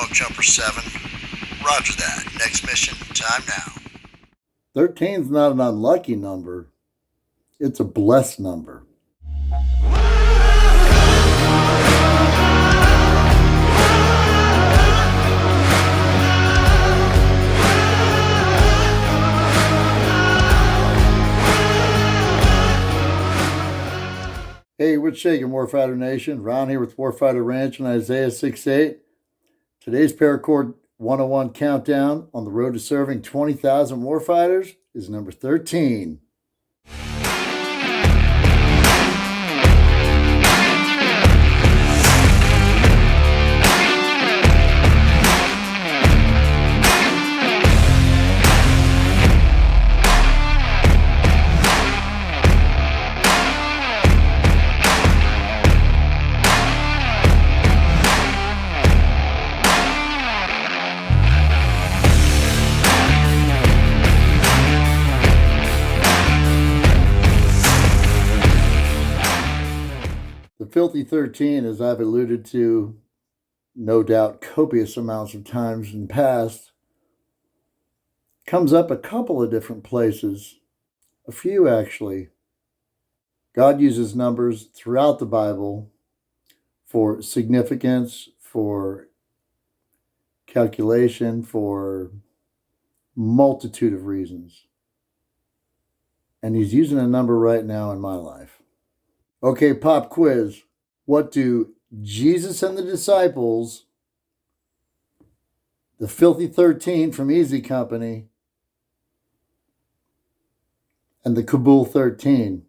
Smoke Jumper 7. Roger that. Next mission, time now. 13's not an unlucky number. It's a blessed number. Hey, what's shaking, Warfighter Nation? Ron here with Warfighter Ranch and Isaiah 6:8. Today's Paracord 101 countdown on the road to serving 20,000 warfighters is number 13. The Filthy 13, as I've alluded to, no doubt copious amounts of times in the past, comes up a couple of different places, a few actually. God uses numbers throughout the Bible for significance, for calculation, for multitude of reasons. And he's using a number right now in my life. Okay, pop quiz. What do Jesus and the disciples, the Filthy 13 from Easy Company, and the Kabul 13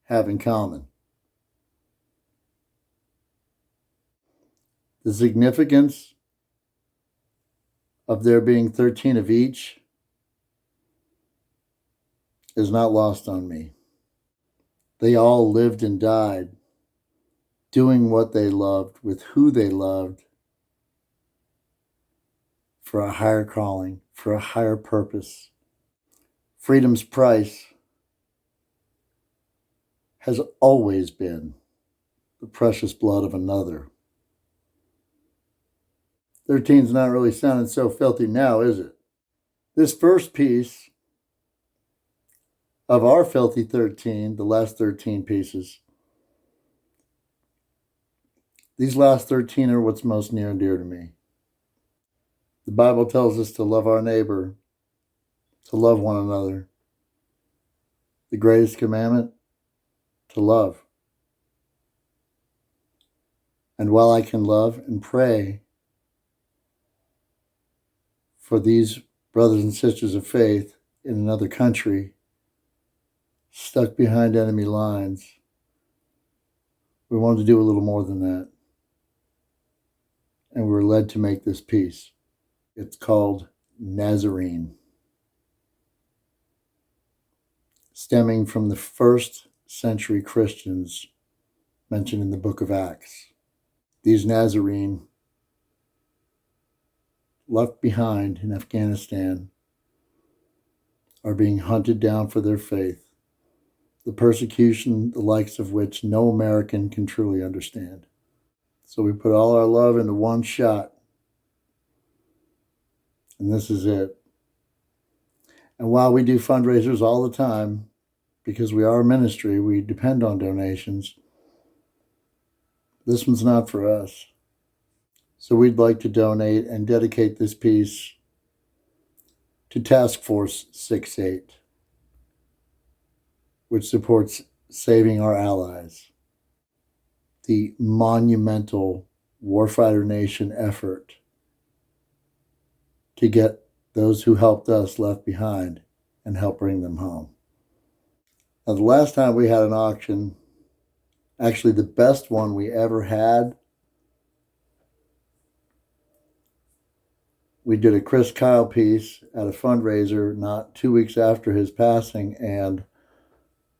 have in common? The significance of there being 13 of each is not lost on me. They all lived and died doing what they loved with who they loved for a higher calling, for a higher purpose. Freedom's price has always been the precious blood of another. 13's not really sounding so filthy now, is it? This first piece of our Filthy 13, the last 13 pieces, these last 13 are what's most near and dear to me. The Bible tells us to love our neighbor, to love one another. The greatest commandment, to love. And while I can love and pray for these brothers and sisters of faith in another country, stuck behind enemy lines, we wanted to do a little more than that. And we were led to make this piece. It's called Nazarene, stemming from the first century Christians mentioned in the book of Acts. These Nazarene, left behind in Afghanistan, are being hunted down for their faith, the persecution the likes of which no American can truly understand. So we put all our love into one shot, and this is it. And while we do fundraisers all the time, because we are a ministry, we depend on donations, this one's not for us. So we'd like to donate and dedicate this piece to Task Force 6-8, which supports saving our allies. The monumental Warfighter Nation effort to get those who helped us left behind and help bring them home. Now, the last time we had an auction, actually the best one we ever had, we did a Chris Kyle piece at a fundraiser not 2 weeks after his passing, and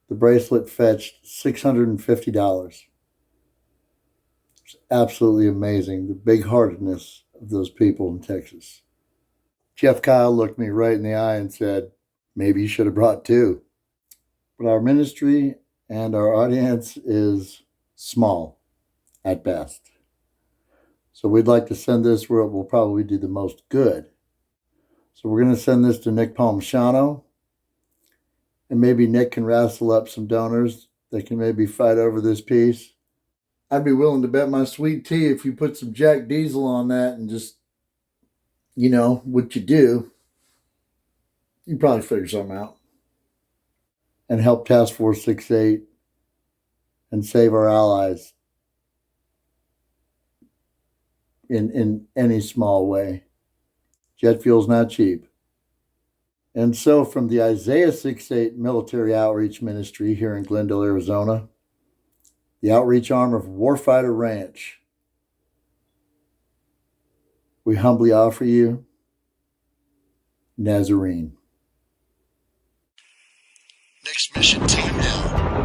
the bracelet fetched $650. It's absolutely amazing, the big-heartedness of those people in Texas. Jeff Kyle looked me right in the eye and said, maybe you should have brought two. But our ministry and our audience is small at best. So we'd like to send this where it will probably do the most good. So we're going to send this to Nick Palmisano. And maybe Nick can wrestle up some donors that can maybe fight over this piece. I'd be willing to bet my sweet tea if you put some Jack Diesel on that and just, what you do, you probably figure something out. And help Task Force 68 and save our allies in any small way. Jet fuel's not cheap. And so from the Isaiah 68 Military Outreach Ministry here in Glendale, Arizona, the outreach arm of Warfighter Ranch, we humbly offer you Nazarene. Next mission, time now.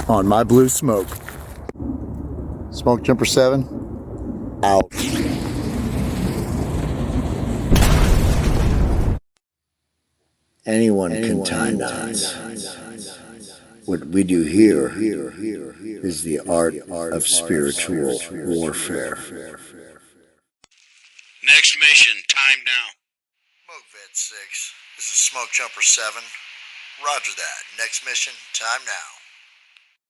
On my blue smoke. Smoke Jumper 7, out. Anyone can time knots. What we do here is the art of spiritual warfare. Next mission, time now. Smoke Vet 6, this is Smoke Jumper 7. Roger that. Next mission, time now.